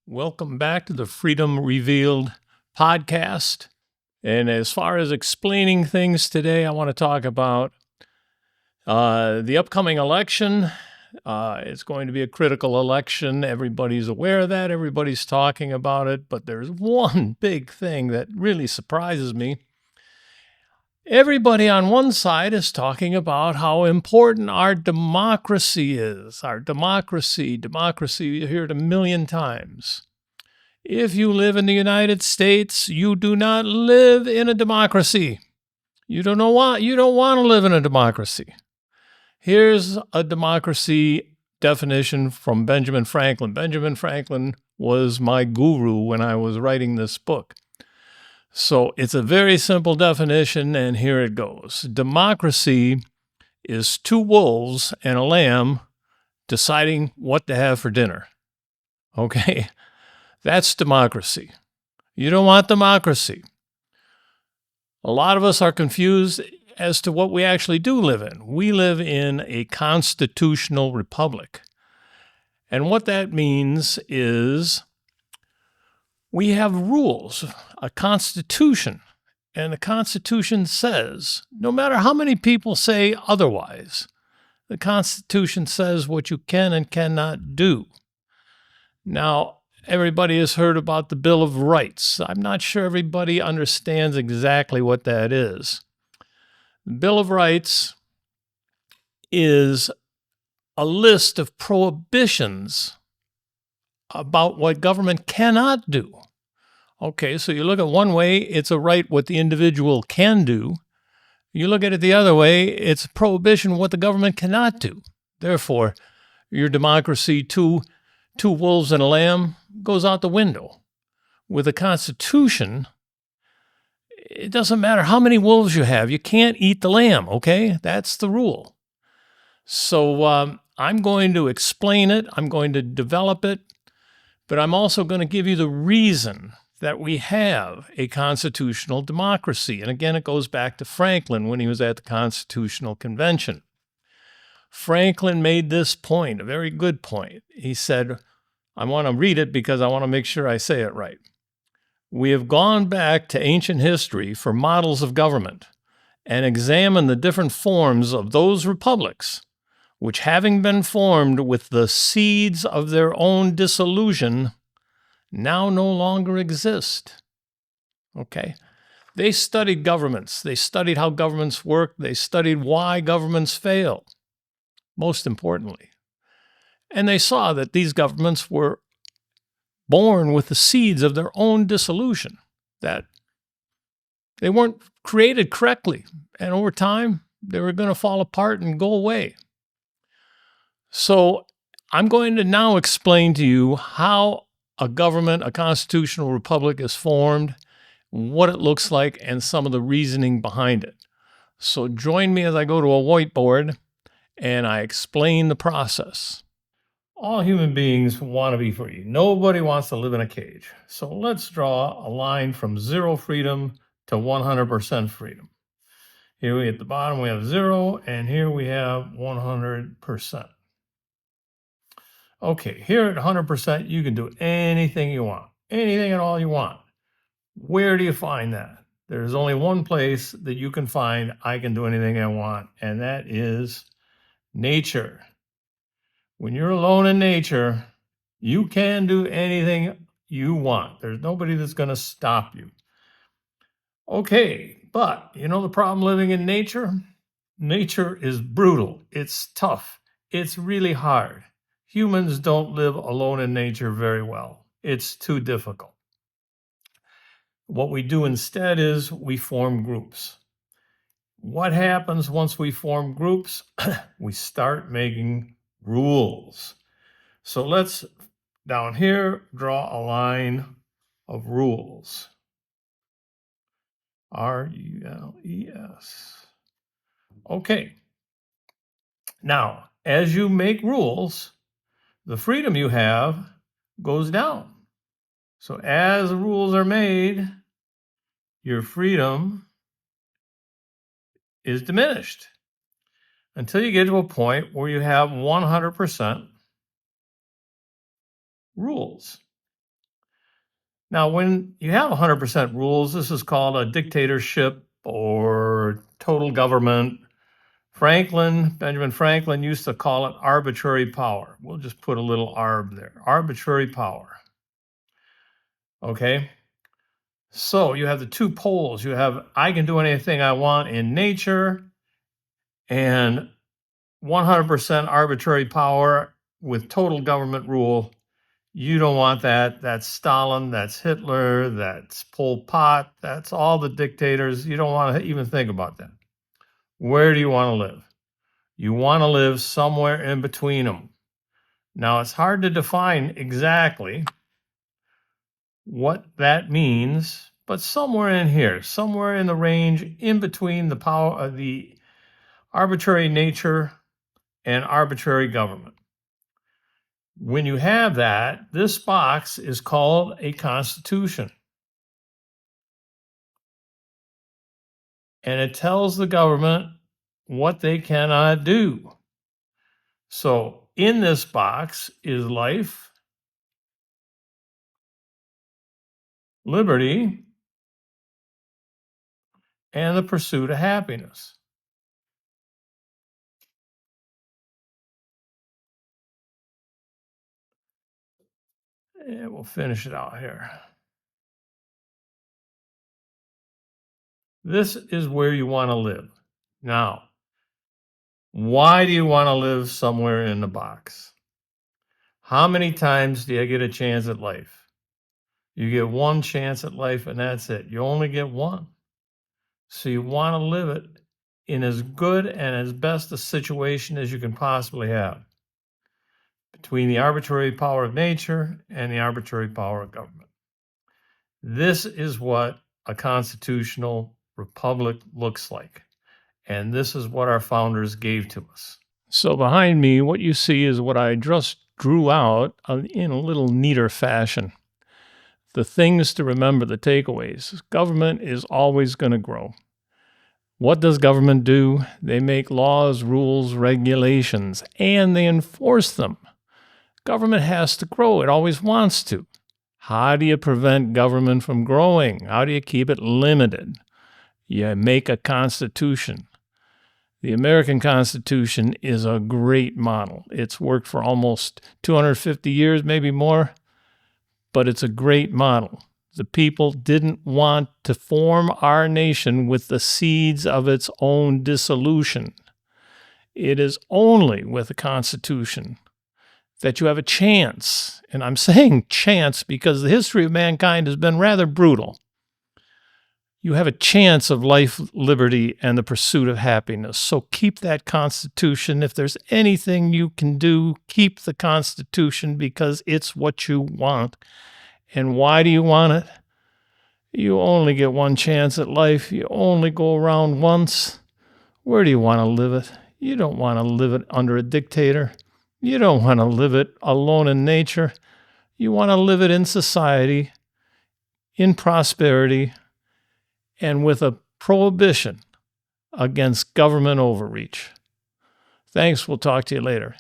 Welcome back to the Freedom Revealed podcast. And as far as explaining things today, I want to talk about the upcoming election. It's going to be a critical election. Everybody's aware of that. Everybody's talking about it. But there's one big thing that really surprises me. Everybody on one side is talking about how important our democracy is. Our democracy, you hear it a million times. If you live in the United States, you do not live in a democracy. You don't want to live in a democracy. Here's a democracy definition from Benjamin Franklin. Benjamin Franklin was my guru when I was writing this book. So it's a very simple definition, and here it goes. Democracy is two wolves and a lamb deciding what to have for dinner. Okay? That's democracy. You don't want democracy. A lot of us are confused as to what we actually do live in. We live in a constitutional republic. And what that means is we have rules, a constitution. And the Constitution says, no matter how many people say otherwise, the Constitution says what you can and cannot do. Now, everybody has heard about the Bill of Rights. I'm not sure everybody understands exactly what that is. The Bill of Rights is a list of prohibitions about what government cannot do. Okay, so you look at one way, it's a right what the individual can do. You look at it the other way, it's a prohibition what the government cannot do. Therefore, your democracy, two wolves and a lamb, goes out the window. With a constitution, it doesn't matter how many wolves you have. You can't eat the lamb, okay? That's the rule. So I'm going to explain it. I'm going to develop it. But I'm also going to give you the reason that we have a constitutional democracy. And again, it goes back to Franklin when he was at the Constitutional Convention. Franklin made this point, a very good point. He said, I want to read it because I want to make sure I say it right. We have gone back to ancient history for models of government and examined the different forms of those republics, which having been formed with the seeds of their own dissolution, now no longer exist. Okay? They studied governments. They studied how governments work. They studied why governments fail, most importantly. And they saw that these governments were born with the seeds of their own dissolution, that they weren't created correctly. And over time, they were going to fall apart and go away. So I'm going to now explain to you how a government, a constitutional republic is formed, what it looks like, and some of the reasoning behind it. So join me as I go to a whiteboard and I explain the process. All human beings want to be free. Nobody wants to live in a cage. So let's draw a line from 0 freedom to 100% freedom. Here at the bottom we have 0, and here we have 100%. Okay, here at 100%, you can do anything you want, anything at all you want. Where do you find that? There's only one place that you can find I can do anything I want, and that is nature. When you're alone in nature, you can do anything you want. There's nobody that's going to stop you. Okay, but you know the problem living in nature? Nature is brutal. It's tough. It's really hard. Humans don't live alone in nature very well. It's too difficult. What we do instead is we form groups. What happens once we form groups? We start making rules. So let's, down here, draw a line of rules. R-U-L-E-S. Okay. Now, as you make rules, the freedom you have goes down. So as the rules are made, your freedom is diminished until you get to a point where you have 100% rules. Now, when you have 100% rules, this is called a dictatorship or total government. Benjamin Franklin used to call it arbitrary power. We'll just put a little arb there. Arbitrary power. Okay? So you have the two poles. You have, I can do anything I want in nature, and 100% arbitrary power with total government rule. You don't want that. That's Stalin, that's Hitler, that's Pol Pot, that's all the dictators. You don't want to even think about that. Where do you want to live? You want to live somewhere in between them. Now, it's hard to define exactly what that means, but somewhere in here, somewhere in the range in between the power of the arbitrary nature and arbitrary government. When you have that, this box is called a constitution. And it tells the government what they cannot do. So in this box is life, liberty, and the pursuit of happiness. And we'll finish it out here. This is where you want to live. Now, why do you want to live somewhere in the box? How many times do you get a chance at life? You get one chance at life and that's it. You only get one. So you want to live it in as good and as best a situation as you can possibly have between the arbitrary power of nature and the arbitrary power of government. This is what a constitutional republic looks like. And this is what our founders gave to us. So behind me, what you see is what I just drew out in a little neater fashion. The things to remember, the takeaways. Government is always going to grow. What does government do? They make laws, rules, regulations, and they enforce them. Government has to grow. It always wants to. How do you prevent government from growing? How do you keep it limited? You make a constitution. The American Constitution is a great model. It's worked for almost 250 years, maybe more, but it's a great model. The people didn't want to form our nation with the seeds of its own dissolution. It is only with a constitution that you have a chance, and I'm saying chance because the history of mankind has been rather brutal. You have a chance of life, liberty, and the pursuit of happiness. So keep that Constitution. If there's anything you can do, keep the Constitution because it's what you want. And why do you want it? You only get one chance at life. You only go around once. Where do you want to live it? You don't want to live it under a dictator. You don't want to live it alone in nature. You want to live it in society, in prosperity, and with a prohibition against government overreach. Thanks. We'll talk to you later.